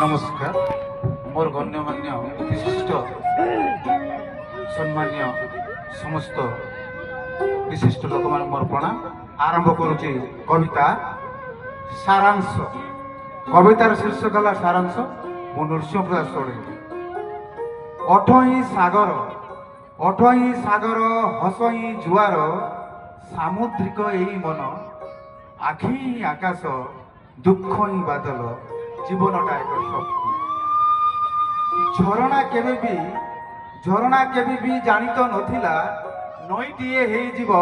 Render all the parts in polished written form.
नमस्कार मोर गण्यमान्य विशिष्ट सम्मान्य समस्त विशिष्ट लोक मान मोर प्रणाम। आरंभ करुच्ची कविता सारांश। कवितार शीर्षक है सारांश। मु नृसिंह प्रसाद षडंगी। अठही सागर हसही जुआर सामुद्रिक यही मन आखि ही आकाश दुख ही बादल जीवनटा एक शक्ति। झरणा केबे भी जानी तो नथिला नईटीए हेई जीव।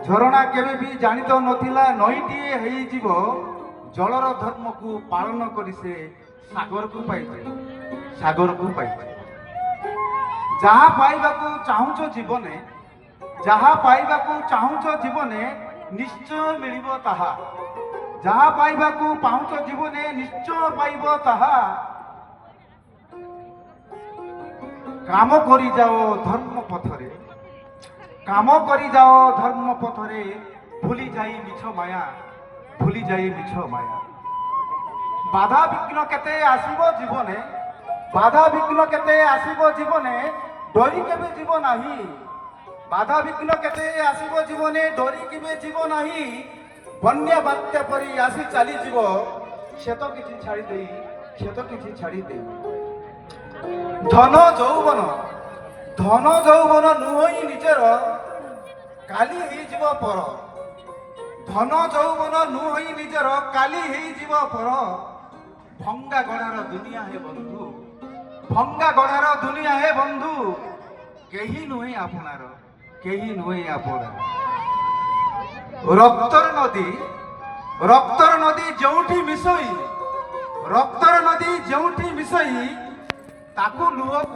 झरणा केबे भी जानी तो नथिला नईटीए हेई जीव। जलर धर्म को पालन करी से सागर को पाइछे। जहा पाइबाकू चाहुछ जीवने जहा पाइबाकू चाहुछ जीवने निश्चय मिलिबो ताहा। जहा पाइबाकू पाउछ जीवने निश्चय पाइबो ताहा। काम करी जाओ धर्म पथरे भूली जाई मिछ माया। बाधा विघ्न केते आसीबो जीवने डरी केबे जीव नाही। बाधा विघ्न केते आसीबो जीवने डरी केबे जीव नाही। बन्या बात्या परी आसी चली जीव क्षेत किछि छाड़ी देई। धन जौवन नुहई निजर काली हेई जीव पर। धन जौवन नुहई निजर काली हेई जीव पर। भंगा गढ़ार दुनिया हे बंधु केही नुहे आपणार। रक्तर नदी जोठी मिसई ताकू लुह